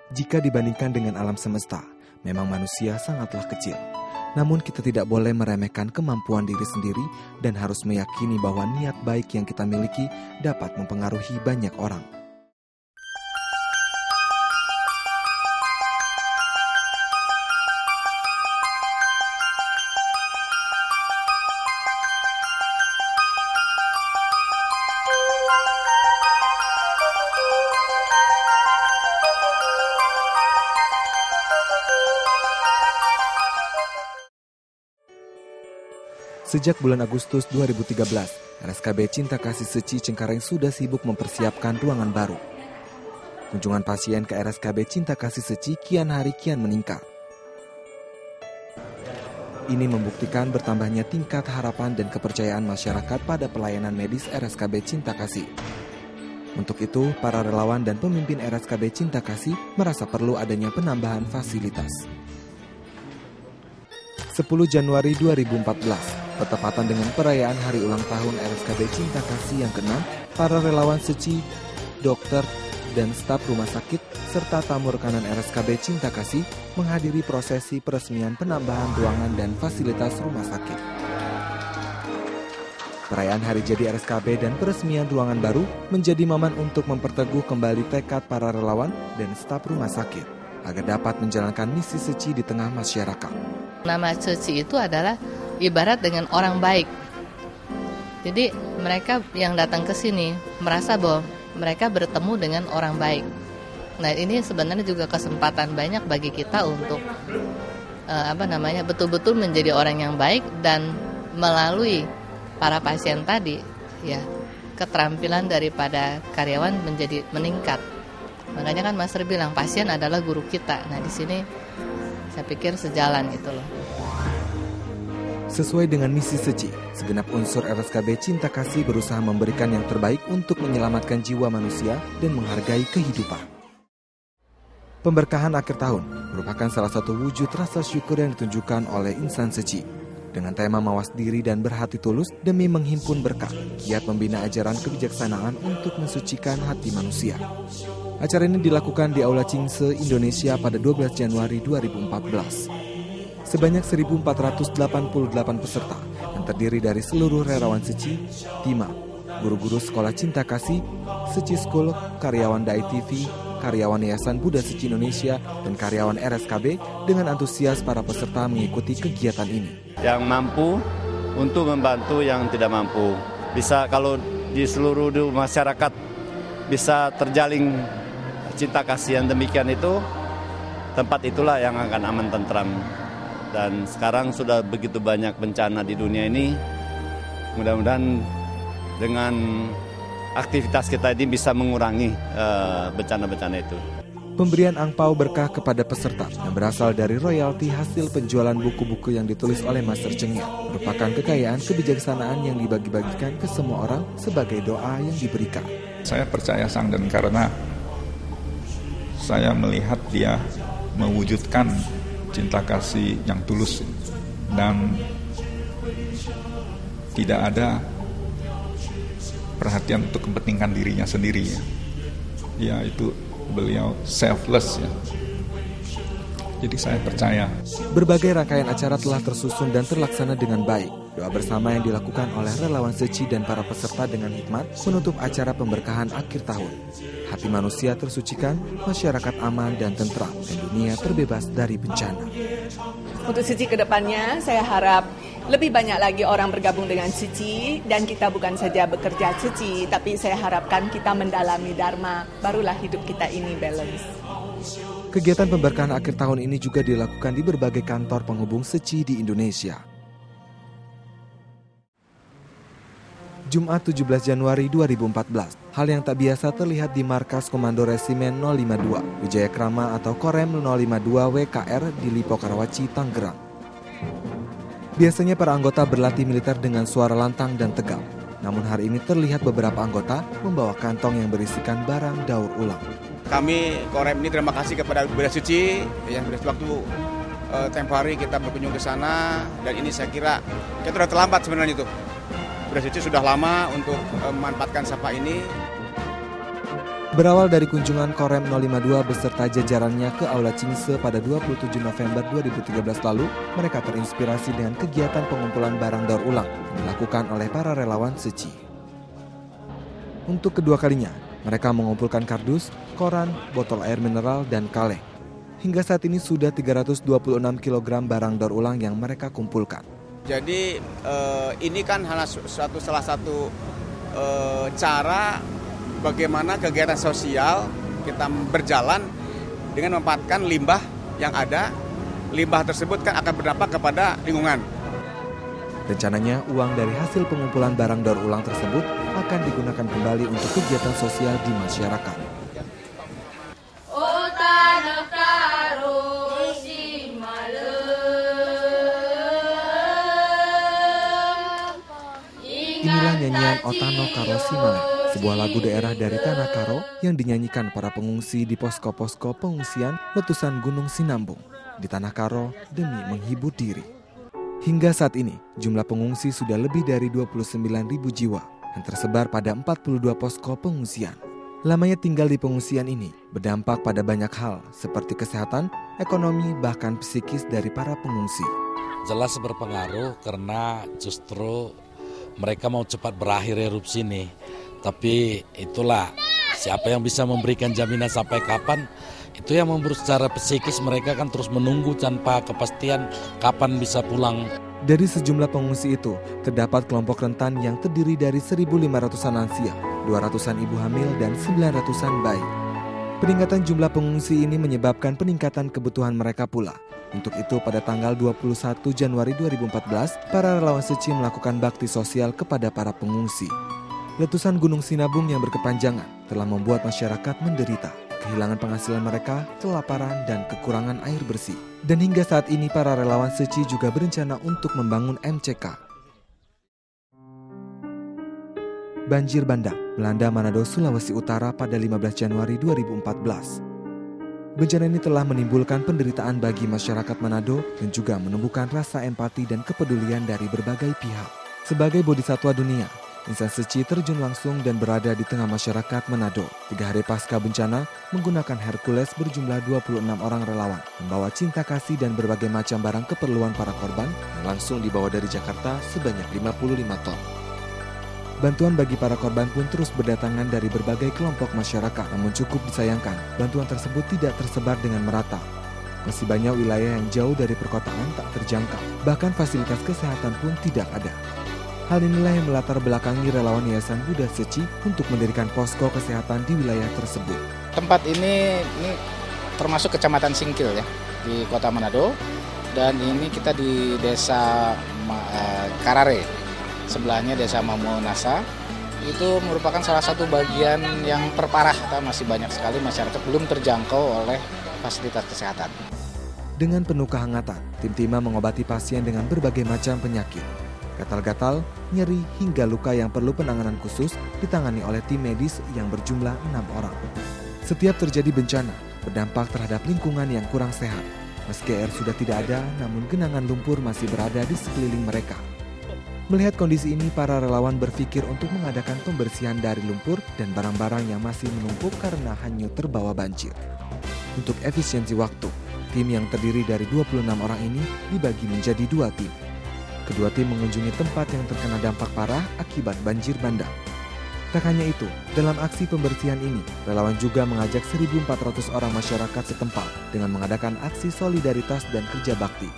Jika dibandingkan dengan alam semesta, memang manusia sangatlah kecil. Namun kita tidak boleh meremehkan kemampuan diri sendiri dan harus meyakini bahwa niat baik yang kita miliki dapat mempengaruhi banyak orang. Sejak bulan Agustus 2013, RSKB Cinta Kasih Seci Cengkareng sudah sibuk mempersiapkan ruangan baru. Kunjungan pasien ke RSKB Cinta Kasih Seci kian hari kian meningkat. Ini membuktikan bertambahnya tingkat harapan dan kepercayaan masyarakat pada pelayanan medis RSKB Cinta Kasih. Untuk itu, para relawan dan pemimpin RSKB Cinta Kasih merasa perlu adanya penambahan fasilitas. 10 Januari 2014, bertepatan dengan perayaan hari ulang tahun RSKB Cinta Kasih yang ke-6, para relawan Seci, dokter, dan staf rumah sakit, serta tamu rekanan RSKB Cinta Kasih menghadiri prosesi peresmian penambahan ruangan dan fasilitas rumah sakit. Perayaan hari jadi RSKB dan peresmian ruangan baru menjadi momen untuk memperteguh kembali tekad para relawan dan staf rumah sakit agar dapat menjalankan misi Seci di tengah masyarakat. Nama Seci itu adalah ibarat dengan orang baik. Jadi mereka yang datang ke sini merasa bahwa mereka bertemu dengan orang baik. Nah, ini sebenarnya juga kesempatan banyak bagi kita untuk betul-betul menjadi orang yang baik, dan melalui para pasien tadi ya, keterampilan daripada karyawan menjadi meningkat. Makanya kan Master bilang pasien adalah guru kita. Nah, di sini saya pikir sejalan gitu loh. Sesuai dengan misi Seci, segenap unsur RSKB Cinta Kasih berusaha memberikan yang terbaik untuk menyelamatkan jiwa manusia dan menghargai kehidupan. Pemberkahan akhir tahun merupakan salah satu wujud rasa syukur yang ditunjukkan oleh insan Seci. Dengan tema mawas diri dan berhati tulus demi menghimpun berkah, giat membina ajaran kebijaksanaan untuk mensucikan hati manusia. Acara ini dilakukan di Aula Cingse, Indonesia pada 12 Januari 2014. Sebanyak 1.488 peserta yang terdiri dari seluruh relawan Seci, Tima, guru-guru sekolah Cinta Kasih, Seci School, karyawan Dai TV, karyawan Yayasan Buddha Seci Indonesia, dan karyawan RSKB dengan antusias para peserta mengikuti kegiatan ini. Yang mampu untuk membantu yang tidak mampu. Bisa kalau di seluruh masyarakat bisa terjalin cinta kasih yang demikian itu, tempat itulah yang akan aman tentram. Dan sekarang sudah begitu banyak bencana di dunia ini, mudah-mudahan dengan aktivitas kita ini bisa mengurangi bencana-bencana itu. Pemberian angpau berkah kepada peserta yang berasal dari royalti hasil penjualan buku-buku yang ditulis oleh Master Cengnya merupakan kekayaan kebijaksanaan yang dibagi-bagikan ke semua orang sebagai doa yang diberikan. Saya percaya Sangden karena saya melihat dia mewujudkan cinta kasih yang tulus dan tidak ada perhatian untuk kepentingan dirinya sendiri ya. Ya itu beliau selfless ya. Jadi saya percaya. Berbagai rangkaian acara telah tersusun dan terlaksana dengan baik. Doa bersama yang dilakukan oleh relawan Seci dan para peserta dengan hikmat menutup acara pemberkahan akhir tahun. Hati manusia tersucikan, masyarakat aman dan tentram, dan dunia terbebas dari bencana. Untuk Seci ke depannya, saya harap lebih banyak lagi orang bergabung dengan Seci, dan kita bukan saja bekerja Seci, tapi saya harapkan kita mendalami Dharma, barulah hidup kita ini balance. Kegiatan pemberkahan akhir tahun ini juga dilakukan di berbagai kantor penghubung Seci di Indonesia. Jumat 17 Januari 2014, hal yang tak biasa terlihat di Markas Komando Resimen 052, Wijaya Krama atau Korem 052 WKR di Lipo Karawaci, Tangerang. Biasanya para anggota berlatih militer dengan suara lantang dan tegang. Namun hari ini terlihat beberapa anggota membawa kantong yang berisikan barang daur ulang. Kami Korem ini terima kasih kepada Buddha Seci yang sudah waktu tempoh hari kita berkunjung ke sana, dan ini saya kira kita sudah terlambat sebenarnya itu. Buddha Seci sudah lama untuk memanfaatkan sampah ini. Berawal dari kunjungan Korem 052 beserta jajarannya ke Aula Cingse pada 27 November 2013 lalu, mereka terinspirasi dengan kegiatan pengumpulan barang daur ulang yang dilakukan oleh para relawan Seci. Untuk kedua kalinya, mereka mengumpulkan kardus, koran, botol air mineral, dan kaleng. Hingga saat ini sudah 326 kg barang daur ulang yang mereka kumpulkan. Jadi ini kan salah satu cara bagaimana kegiatan sosial kita berjalan dengan memanfaatkan limbah yang ada. Limbah tersebut kan akan berdampak kepada lingkungan. Rencananya uang dari hasil pengumpulan barang daur ulang tersebut akan digunakan kembali untuk kegiatan sosial di masyarakat. Inilah nyanyian Otano Karo Simale, sebuah lagu daerah dari Tanah Karo yang dinyanyikan para pengungsi di posko-posko pengungsian letusan Gunung Sinambung di Tanah Karo demi menghibur diri. Hingga saat ini, jumlah pengungsi sudah lebih dari 29.000 jiwa yang tersebar pada 42 posko pengungsian. Lamanya tinggal di pengungsian ini berdampak pada banyak hal seperti kesehatan, ekonomi, bahkan psikis dari para pengungsi. Jelas berpengaruh karena justru mereka mau cepat berakhir erupsi ini. Tapi itulah, siapa yang bisa memberikan jaminan sampai kapan, itu yang memburuk secara psikis. Mereka kan terus menunggu tanpa kepastian kapan bisa pulang. Dari sejumlah pengungsi itu, terdapat kelompok rentan yang terdiri dari 1.500-an lansia, 200-an ibu hamil, dan 900-an bayi. Peningkatan jumlah pengungsi ini menyebabkan peningkatan kebutuhan mereka pula. Untuk itu pada tanggal 21 Januari 2014, para relawan Seci melakukan bakti sosial kepada para pengungsi. Letusan Gunung Sinabung yang berkepanjangan telah membuat masyarakat menderita, kehilangan penghasilan mereka, kelaparan, dan kekurangan air bersih. Dan hingga saat ini para relawan Seci juga berencana untuk membangun MCK. Banjir bandang melanda Manado, Sulawesi Utara pada 15 Januari 2014. Bencana ini telah menimbulkan penderitaan bagi masyarakat Manado dan juga menumbuhkan rasa empati dan kepedulian dari berbagai pihak. Sebagai bodhisatwa dunia, insan Seci terjun langsung dan berada di tengah masyarakat Manado. 3 hari pasca bencana, menggunakan Hercules berjumlah 26 orang relawan, membawa cinta kasih dan berbagai macam barang keperluan para korban yang langsung dibawa dari Jakarta sebanyak 55 ton. Bantuan bagi para korban pun terus berdatangan dari berbagai kelompok masyarakat. Namun cukup disayangkan, bantuan tersebut tidak tersebar dengan merata. Masih banyak wilayah yang jauh dari perkotaan tak terjangkau. Bahkan fasilitas kesehatan pun tidak ada. Hal inilah yang melatar belakangi relawan Yayasan Buddha Seci untuk mendirikan posko kesehatan di wilayah tersebut. Tempat ini termasuk Kecamatan Singkil ya, di Kota Manado. Dan ini kita di Desa Karare. Sebelahnya Desa Mamonasa, itu merupakan salah satu bagian yang terparah, atau masih banyak sekali masyarakat belum terjangkau oleh fasilitas kesehatan. Dengan penuh kehangatan, tim Tima mengobati pasien dengan berbagai macam penyakit. Gatal-gatal, nyeri, hingga luka yang perlu penanganan khusus ditangani oleh tim medis yang berjumlah 6 orang. Setiap terjadi bencana, berdampak terhadap lingkungan yang kurang sehat. Meski air sudah tidak ada, namun genangan lumpur masih berada di sekeliling mereka. Melihat kondisi ini, para relawan berpikir untuk mengadakan pembersihan dari lumpur dan barang-barang yang masih menumpuk karena hanyut terbawa banjir. Untuk efisiensi waktu, tim yang terdiri dari 26 orang ini dibagi menjadi 2 tim. Kedua tim mengunjungi tempat yang terkena dampak parah akibat banjir bandang. Tak hanya itu, dalam aksi pembersihan ini, relawan juga mengajak 1.400 orang masyarakat setempat dengan mengadakan aksi solidaritas dan kerja bakti.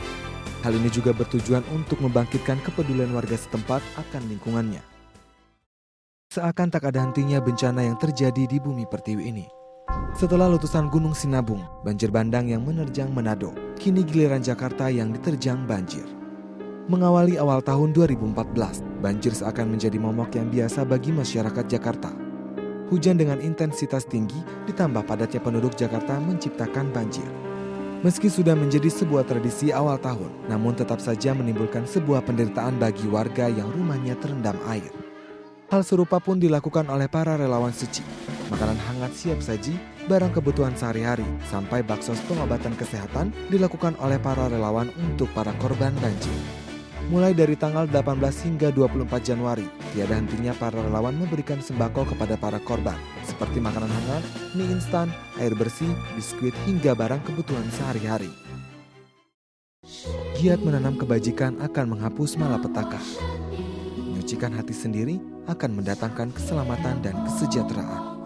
Hal ini juga bertujuan untuk membangkitkan kepedulian warga setempat akan lingkungannya. Seakan tak ada hentinya bencana yang terjadi di bumi pertiwi ini. Setelah letusan Gunung Sinabung, banjir bandang yang menerjang Manado, kini giliran Jakarta yang diterjang banjir. Mengawali awal tahun 2014, banjir seakan menjadi momok yang biasa bagi masyarakat Jakarta. Hujan dengan intensitas tinggi ditambah padatnya penduduk Jakarta menciptakan banjir. Meski sudah menjadi sebuah tradisi awal tahun, namun tetap saja menimbulkan sebuah penderitaan bagi warga yang rumahnya terendam air. Hal serupa pun dilakukan oleh para relawan Seci. Makanan hangat siap saji, barang kebutuhan sehari-hari, sampai baksos pengobatan kesehatan dilakukan oleh para relawan untuk para korban banjir. Mulai dari tanggal 18 hingga 24 Januari, tiada hentinya para relawan memberikan sembako kepada para korban, seperti makanan hangat, mie instan, air bersih, biskuit, hingga barang kebutuhan sehari-hari. Giat menanam kebajikan akan menghapus malapetaka. Menyucikan hati sendiri akan mendatangkan keselamatan dan kesejahteraan.